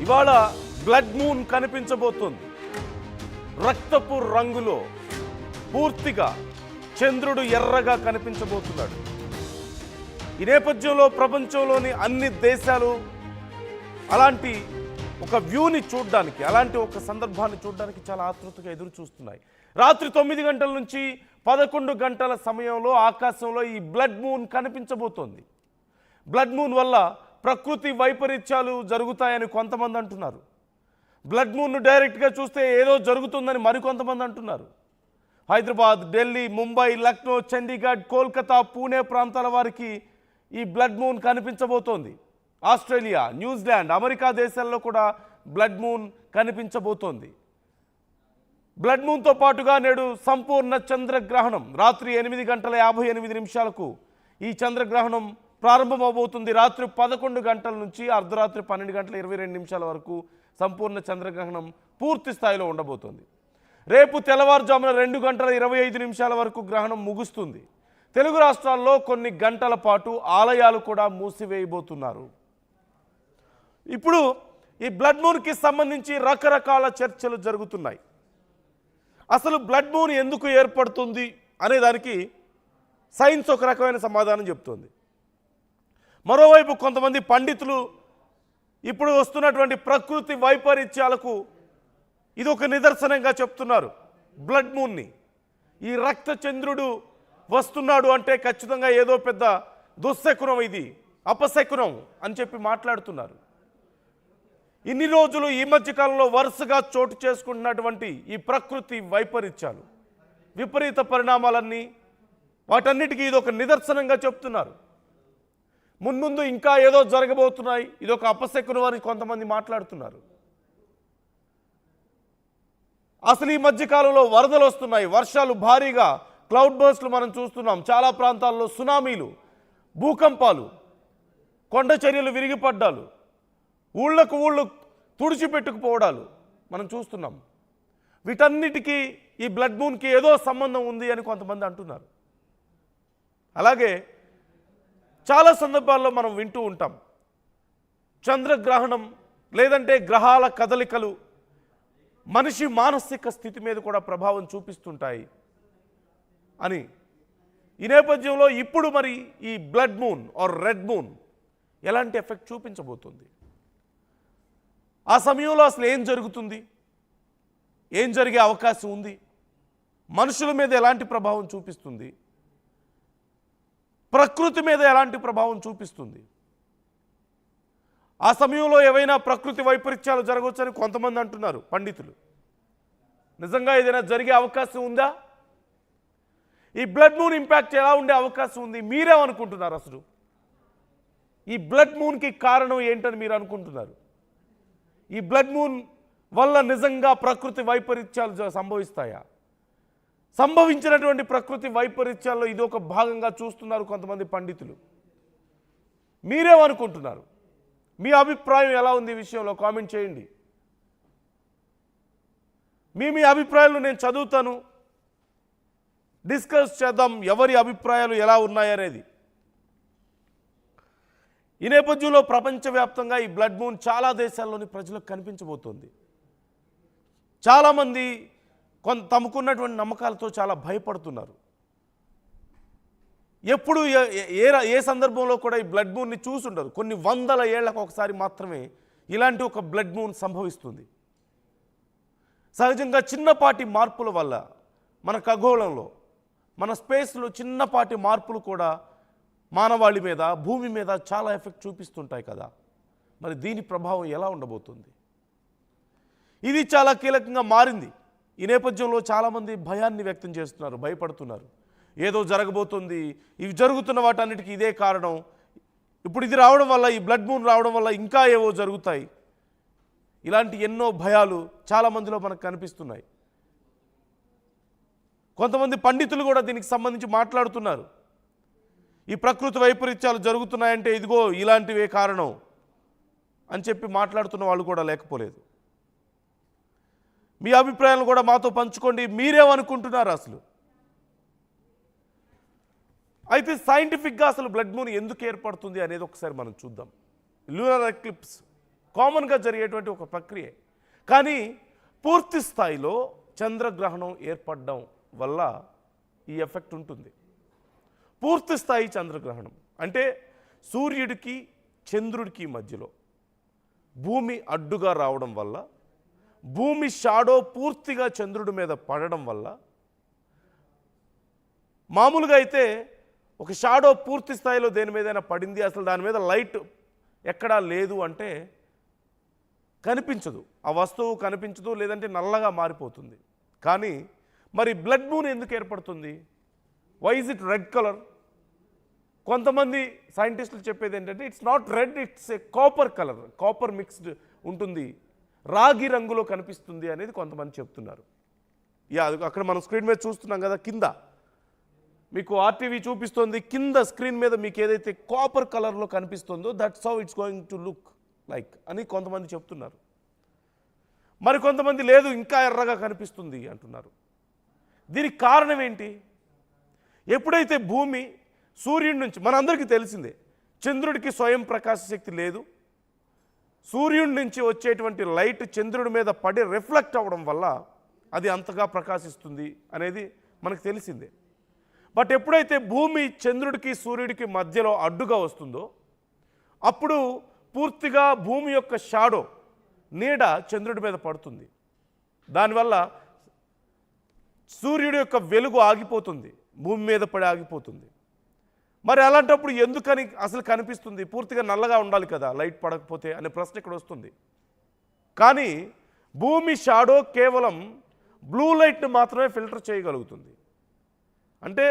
ఇవాళ blood moon కనిపించబోతుంది. రక్తపు రంగులో పూర్తిగా చంద్రుడు ఎర్రగా కనిపించబోతున్నాడు. ఈ నేపథ్యంలో ప్రపంచంలోని అన్ని దేశాలు అలాంటి ఒక వ్యూని చూడడానికి, అలాంటి ఒక సందర్భాన్ని చూడడానికి చాలా ఆతృతగా ఎదురు చూస్తున్నాయి. రాత్రి 9 గంటల నుంచి 11 గంటల సమయంలో ఆకాశంలో ఈ బ్లడ్ మూన్ కనిపించబోతోంది. బ్లడ్ మూన్ వల్ల ప్రకృతి వైపరీత్యాలు జరుగుతాయని కొంతమంది అంటున్నారు. బ్లడ్ మూన్ను డైరెక్ట్గా చూస్తే ఏదో జరుగుతుందని మరికొంతమంది అంటున్నారు. హైదరాబాద్, ఢిల్లీ, ముంబై, లక్నో, చండీగఢ్, కోల్కతా, పూణే ప్రాంతాల వారికి ఈ బ్లడ్ మూన్ కనిపించబోతోంది. ఆస్ట్రేలియా, న్యూజిలాండ్, అమెరికా దేశాల్లో కూడా బ్లడ్ మూన్ కనిపించబోతోంది. బ్లడ్ మూన్తో పాటుగా నేడు సంపూర్ణ చంద్రగ్రహణం రాత్రి 8:58 ఈ చంద్రగ్రహణం ప్రారంభమవబోతుంది. రాత్రి 11 గంటల నుంచి అర్ధరాత్రి 12:22 వరకు సంపూర్ణ చంద్రగ్రహణం పూర్తి స్థాయిలో ఉండబోతోంది. రేపు తెల్లవారుజామున 2:25 వరకు గ్రహణం ముగుస్తుంది. తెలుగు రాష్ట్రాల్లో కొన్ని గంటల పాటు ఆలయాలు కూడా మూసివేయబోతున్నారు. ఇప్పుడు ఈ బ్లడ్ మూన్కి సంబంధించి రకరకాల చర్చలు జరుగుతున్నాయి. అసలు బ్లడ్ మూన్ ఎందుకు ఏర్పడుతుంది అనే దానికి సైన్స్ ఒక రకమైన సమాధానం చెప్తుంది. మరోవైపు కొంతమంది పండితులు ఇప్పుడు వస్తున్నటువంటి ప్రకృతి వైపరీత్యాలకు ఇది ఒక నిదర్శనంగా చెప్తున్నారు. బ్లడ్ మూన్ని, ఈ రక్త చంద్రుడు వస్తున్నాడు అంటే ఖచ్చితంగా ఏదో పెద్ద దుశ్శకునం, ఇది అపశకునం అని చెప్పి మాట్లాడుతున్నారు. ఇన్ని రోజులు ఈ మధ్యకాలంలో వరుసగా చోటు చేసుకుంటున్నటువంటి ఈ ప్రకృతి వైపరీత్యాలు, విపరీత పరిణామాలన్నీ, వాటన్నిటికీ ఇది ఒక నిదర్శనంగా చెప్తున్నారు. మున్ముందు ఇంకా ఏదో జరగబోతున్నాయి, ఇది ఒక అపశకునం అని కొంతమంది మాట్లాడుతున్నారు. అసలు ఈ మధ్యకాలంలో వరదలు వస్తున్నాయి, వర్షాలు భారీగా, క్లౌడ్ బర్స్ట్లు మనం చూస్తున్నాం. చాలా ప్రాంతాల్లో సునామీలు, భూకంపాలు, కొండ చర్యలు విరిగిపడ్డాలు, ఊళ్ళకు ఊళ్ళు తుడిచిపెట్టుకుపోవడాలు మనం చూస్తున్నాం. వీటన్నిటికీ ఈ బ్లడ్ మూన్కి ఏదో సంబంధం ఉంది అని కొంతమంది అంటున్నారు. అలాగే చాలా సందర్భాల్లో మనం వింటూ ఉంటాం, చంద్రగ్రహణం లేదంటే గ్రహాల కదలికలు మనిషి మానసిక స్థితి మీద కూడా ప్రభావం చూపిస్తుంటాయి అని. ఈ నేపథ్యంలో ఇప్పుడు మరి ఈ blood moon or red moon ఎలాంటి ఎఫెక్ట్ చూపించబోతుంది, ఆ సమయంలో అసలు ఏం జరుగుతుంది, ఏం జరిగే అవకాశం ఉంది, మనుషుల మీద ఎలాంటి ప్రభావం చూపిస్తుంది, ప్రకృతి మీద ఎలాంటి ప్రభావం చూపిస్తుంది, ఆ సమయంలో ఏవైనా ప్రకృతి వైపరీత్యాలు జరగవచ్చని కొంతమంది అంటున్నారు పండితులు. నిజంగా ఏదైనా జరిగే అవకాశం ఉందా? ఈ బ్లడ్ మూన్ ఇంపాక్ట్ ఎలా ఉండే అవకాశం ఉంది? మీరేమనుకుంటున్నారు? అసలు ఈ బ్లడ్ మూన్కి కారణం ఏంటని మీరు అనుకుంటున్నారు? ఈ బ్లడ్ మూన్ వల్ల నిజంగా ప్రకృతి వైపరీత్యాలు సంభవిస్తాయా? సంభవించినటువంటి ప్రకృతి వైపరీత్యాల్లో ఇది ఒక భాగంగా చూస్తున్నారు కొంతమంది పండితులు. మీరేమనుకుంటున్నారు? మీ అభిప్రాయం ఎలా ఉంది ఈ విషయంలో కామెంట్ చేయండి. మీ అభిప్రాయాలు నేను చదువుతాను, డిస్కస్ చేద్దాం, ఎవరి అభిప్రాయాలు ఎలా ఉన్నాయనేది. ఈ నేపథ్యంలో ప్రపంచవ్యాప్తంగా ఈ బ్లడ్ మూన్ చాలా దేశాల్లోని ప్రజలకు కనిపించబోతోంది. చాలామంది తమకున్నటువంటి నమ్మకాలతో చాలా భయపడుతున్నారు. ఎప్పుడు ఏ సందర్భంలో కూడా ఈ బ్లడ్ మూన్ని చూసుండరు. కొన్ని వందల ఏళ్లకు ఒకసారి మాత్రమే ఇలాంటి ఒక బ్లడ్ మూన్ సంభవిస్తుంది. సహజంగా చిన్నపాటి మార్పుల వల్ల మన ఖగోళంలో, మన స్పేస్లో చిన్నపాటి మార్పులు కూడా మానవాళి మీద, భూమి మీద చాలా ఎఫెక్ట్ చూపిస్తుంటాయి కదా. మరి దీని ప్రభావం ఎలా ఉండబోతుంది? ఇది చాలా కీలకంగా మారింది. ఈ నేపథ్యంలో చాలామంది భయాన్ని వ్యక్తం చేస్తున్నారు, భయపడుతున్నారు. ఏదో జరగబోతుంది, ఇవి జరుగుతున్న వాటన్నిటికీ ఇదే కారణం, ఇప్పుడు ఇది రావడం వల్ల, ఈ బ్లడ్ మూన్ రావడం వల్ల ఇంకా ఏవో జరుగుతాయి, ఇలాంటి ఎన్నో భయాలు చాలామందిలో మనకు కనిపిస్తున్నాయి. కొంతమంది పండితులు కూడా దీనికి సంబంధించి మాట్లాడుతున్నారు. ఈ ప్రకృతి వైపరీత్యాలు జరుగుతున్నాయంటే ఇదిగో ఇలాంటివే కారణం అని చెప్పి మాట్లాడుతున్న వాళ్ళు కూడా లేకపోలేదు. మీ అభిప్రాయాలు కూడా మాతో పంచుకోండి. మీరేమనుకుంటున్నారు అసలు? అయితే సైంటిఫిక్గా అసలు బ్లడ్ మూన్ ఎందుకు ఏర్పడుతుంది అనేది ఒకసారి మనం చూద్దాం. లూనర్ ఎక్లిప్స్ కామన్గా జరిగేటువంటి ఒక ప్రక్రియ. కానీ పూర్తి స్థాయిలో చంద్రగ్రహణం ఏర్పడడం వల్ల ఈ ఎఫెక్ట్ ఉంటుంది. పూర్తి స్థాయి చంద్రగ్రహణం అంటే సూర్యుడికి చంద్రుడికి మధ్యలో భూమి అడ్డుగా రావడం వల్ల, భూమి షాడో పూర్తిగా చంద్రుడి మీద పడడం వల్ల, మామూలుగా అయితే ఒక షాడో పూర్తి స్థాయిలో దేని మీదైనా పడింది, అసలు దాని మీద లైట్ ఎక్కడా లేదు అంటే కనిపించదు, ఆ వస్తువు కనిపించదు, లేదంటే నల్లగా మారిపోతుంది. కానీ మరి బ్లడ్ మూన్ ఎందుకు ఏర్పడుతుంది? Why is it red colour? కొంతమంది సైంటిస్టులు చెప్పేది ఏంటంటే it's not red, it's a copper colour, copper mixed ఉంటుంది, రాగి రంగులో కనిపిస్తుంది అనేది కొంతమంది చెప్తున్నారు. అది అక్కడ మనం స్క్రీన్ మీద చూస్తున్నాం కదా, కింద మీకు ఆర్టీవీ చూపిస్తుంది, కింద స్క్రీన్ మీద మీకు ఏదైతే కాపర్ కలర్లో కనిపిస్తుందో that's how it's going to look like అని కొంతమంది చెప్తున్నారు. మరి కొంతమంది లేదు ఇంకా ఎర్రగా కనిపిస్తుంది అంటున్నారు. దీనికి కారణం ఏంటి? ఎప్పుడైతే భూమి సూర్యుడి నుంచి, మనందరికీ తెలిసిందే చంద్రుడికి స్వయం ప్రకాశ శక్తి లేదు, సూర్యుడి నుంచి వచ్చేటువంటి లైట్ చంద్రుడి మీద పడి రిఫ్లెక్ట్ అవ్వడం వల్ల అది అంతగా ప్రకాశిస్తుంది అనేది మనకు తెలిసిందే. బట్ ఎప్పుడైతే భూమి చంద్రుడికి సూర్యుడికి మధ్యలో అడ్డుగా వస్తుందో అప్పుడు పూర్తిగా భూమి యొక్క షాడో, నీడ చంద్రుడి మీద పడుతుంది. దానివల్ల సూర్యుడి యొక్క వెలుగు ఆగిపోతుంది, భూమి మీద పడి ఆగిపోతుంది. మరి అలాంటప్పుడు ఎందుకని అసలు కనిపిస్తుంది? పూర్తిగా నల్లగా ఉండాలి కదా లైట్ పడకపోతే అనే ప్రశ్న ఇక్కడ వస్తుంది. కానీ భూమి షాడో కేవలం బ్లూ లైట్ని మాత్రమే ఫిల్టర్ చేయగలుగుతుంది. అంటే